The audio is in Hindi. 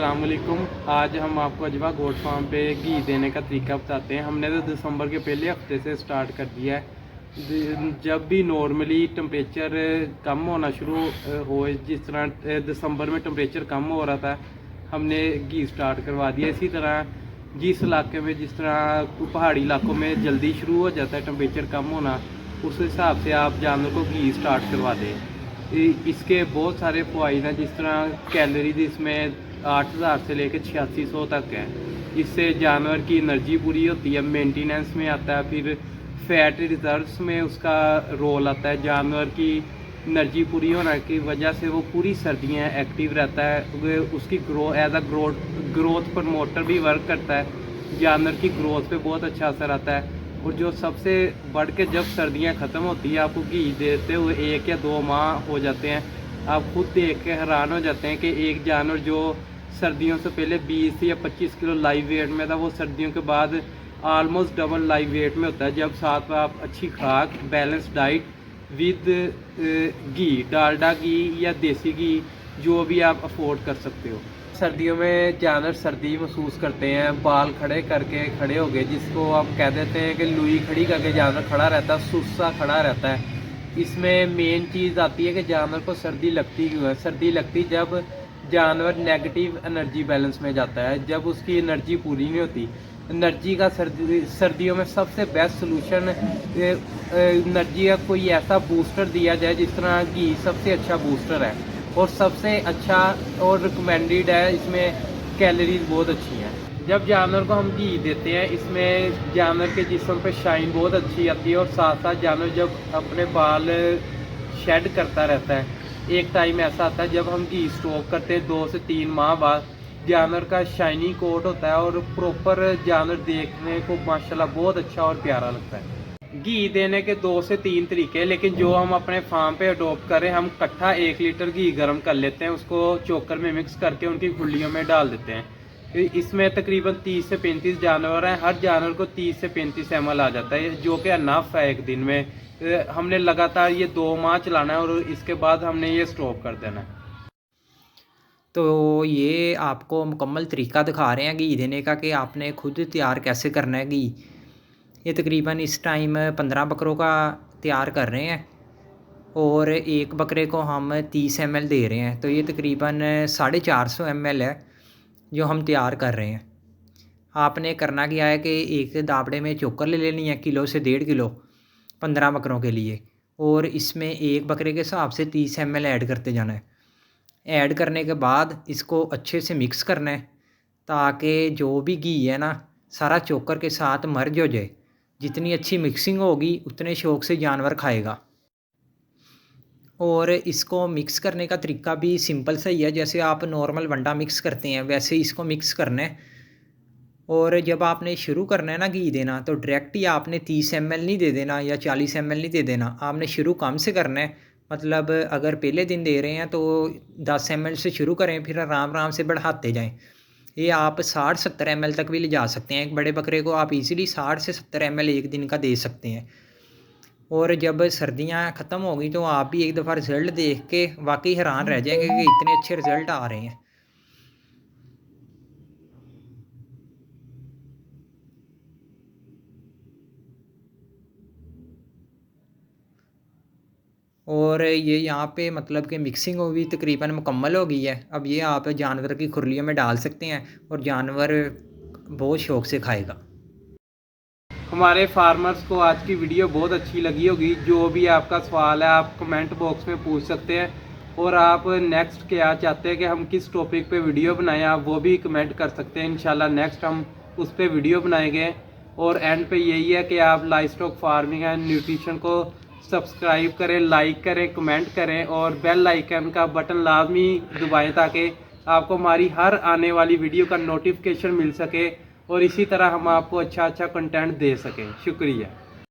अस्सलाम वालेकुम। आज हम आपको अजवा गोट फार्म पे घी देने का तरीका बताते हैं। हमने तो दिसंबर के पहले हफ्ते से स्टार्ट कर दिया है। जब भी नॉर्मली टेम्परेचर कम होना शुरू हो, जिस तरह दिसंबर में टेम्परेचर कम हो रहा था, हमने घी स्टार्ट करवा दिया। इसी तरह जिस इलाके में, जिस तरह पहाड़ी इलाकों में जल्दी शुरू हो जाता है टेम्परेचर कम होना, उस हिसाब से आप जानवर को घी स्टार्ट करवा दें। इसके बहुत सारे फ़वाइद हैं, जिस तरह कैलोरीज इसमें 8000 से लेकर 8600 तक है। इससे जानवर की एनर्जी पूरी होती है, मेंटेनेंस में आता है। फिर फैट रिजर्व्स में उसका रोल आता है। जानवर की एनर्जी पूरी होने की वजह से वो पूरी सर्दियाँ एक्टिव रहता है। उसकी एज अ ग्रोथ प्रमोटर भी वर्क करता है। जानवर की ग्रोथ पे बहुत अच्छा असर आता है। और जो सबसे बढ़ के, जब सर्दियां ख़त्म होती है, आपको घी देते हुए 1 या 2 माह हो जाते हैं। आप खुद देख के हैरान हो जाते हैं कि एक जानवर जो सर्दियों से पहले 20 या 25 किलो लाइव वेट में था, वो सर्दियों के बाद आलमोस्ट डबल लाइव वेट में होता है। जब साथ में आप अच्छी खुराक, बैलेंस डाइट विद घी, डालडा घी या देसी घी, जो भी आप अफोर्ड कर सकते हो। सर्दियों में जानवर सर्दी महसूस करते हैं, बाल खड़े करके खड़े हो गए, जिसको हम कह देते हैं कि लुई खड़ी करके जानवर खड़ा रहता है, सुस्ता खड़ा रहता है। इसमें मेन चीज़ आती है कि जानवर को सर्दी लगती क्यों है। सर्दी लगती जब जानवर नेगेटिव एनर्जी बैलेंस में जाता है, जब उसकी एनर्जी पूरी नहीं होती। एनर्जी का सर्दियों में सबसे बेस्ट सोल्यूशन, एनर्जी का कोई ऐसा बूस्टर दिया जाए, जिस तरह घी सबसे अच्छा बूस्टर है और सबसे अच्छा और रिकमेंडेड है। इसमें कैलोरीज बहुत अच्छी हैं। जब जानवर को हम घी देते हैं, इसमें जानवर के जिस्म पे शाइन बहुत अच्छी आती है। और साथ साथ जानवर जब अपने बाल शेड करता रहता है, एक टाइम ऐसा आता है जब हम घी स्टॉप करते हैं 2 से 3 माह बाद, जानवर का शाइनी कोट होता है और प्रॉपर जानवर देखने को माशाल्लाह बहुत अच्छा और प्यारा लगता है। घी देने के 2 से 3 तरीके, लेकिन जो हम अपने फार्म पे अडोप्ट करें, हम इकट्ठा 1 लीटर घी गर्म कर लेते हैं, उसको चोकर में मिक्स करके उनकी खुलियों में डाल देते हैं। इसमें तकरीबन 30 से 35 जानवर हैं। हर जानवर को 30 से 35 ml आ जाता है, जो कि अनफ है एक दिन में। हमने लगातार ये 2 माह चलाना है और इसके बाद हमने ये स्टॉप कर देना है। तो ये आपको मुकम्मल तरीका दिखा रहे हैं घी देने का कि आपने खुद तैयार कैसे करना है घी। ये तकरीबन इस टाइम 15 बकरों का तैयार कर रहे हैं और एक बकरे को हम 30 ml दे रहे हैं। तो ये तकरीबन 450 ml है जो हम तैयार कर रहे हैं। आपने करना क्या है कि एक दाबड़े में चोकर ले लेनी है, किलो से 1.5 किलो 15 बकरों के लिए, और इसमें एक बकरे के हिसाब से 30 ml ऐड करते जाना है। ऐड करने के बाद इसको अच्छे से मिक्स करना है, ताकि जो भी घी है ना, सारा चोकर के साथ मर्ज हो जाए। जितनी अच्छी मिक्सिंग होगी उतने शौक़ से जानवर खाएगा। और इसको मिक्स करने का तरीका भी सिंपल सा ही है, जैसे आप नॉर्मल वंडा मिक्स करते हैं वैसे इसको मिक्स करना है। और जब आपने शुरू करना है ना घी देना, तो डायरेक्ट ही आपने 30 ml नहीं दे देना या 40 ml नहीं दे देना। आपने शुरू कम से करना है। मतलब अगर पहले दिन दे रहे हैं तो 10 ml से शुरू करें, फिर आराम आराम से बढ़ाते जाएं। ये आप 60-70 ml तक भी ले जा सकते हैं। एक बड़े बकरे को आप इजीली 60 से 70 ml एक दिन का दे सकते हैं। और जब सर्दियां ख़त्म हो गई तो आप भी एक दफ़ा रिज़ल्ट देख के वाकई हैरान रह जाएंगे कि इतने अच्छे रिज़ल्ट आ रहे हैं। और ये यहाँ पे मतलब कि मिक्सिंग हो भी तकरीबन मुकम्मल हो गई है। अब ये आप जानवर की खुरलियों में डाल सकते हैं और जानवर बहुत शौक़ से खाएगा। हमारे फार्मर्स को आज की वीडियो बहुत अच्छी लगी होगी। जो भी आपका सवाल है आप कमेंट बॉक्स में पूछ सकते हैं। और आप नेक्स्ट क्या चाहते हैं कि हम किस टॉपिक पे वीडियो बनाएं, आप वो भी कमेंट कर सकते हैं। इंशाल्लाह नेक्स्ट हम उस पर वीडियो बनाएंगे। और एंड पे यही है कि आप live stock farming and nutrition को सब्सक्राइब करें, लाइक करें, कमेंट करें और बेल आइकन का बटन लाजमी दबाएँ, ताकि आपको हमारी हर आने वाली वीडियो का नोटिफिकेशन मिल सके और इसी तरह हम आपको अच्छा अच्छा कंटेंट दे सकें। शुक्रिया।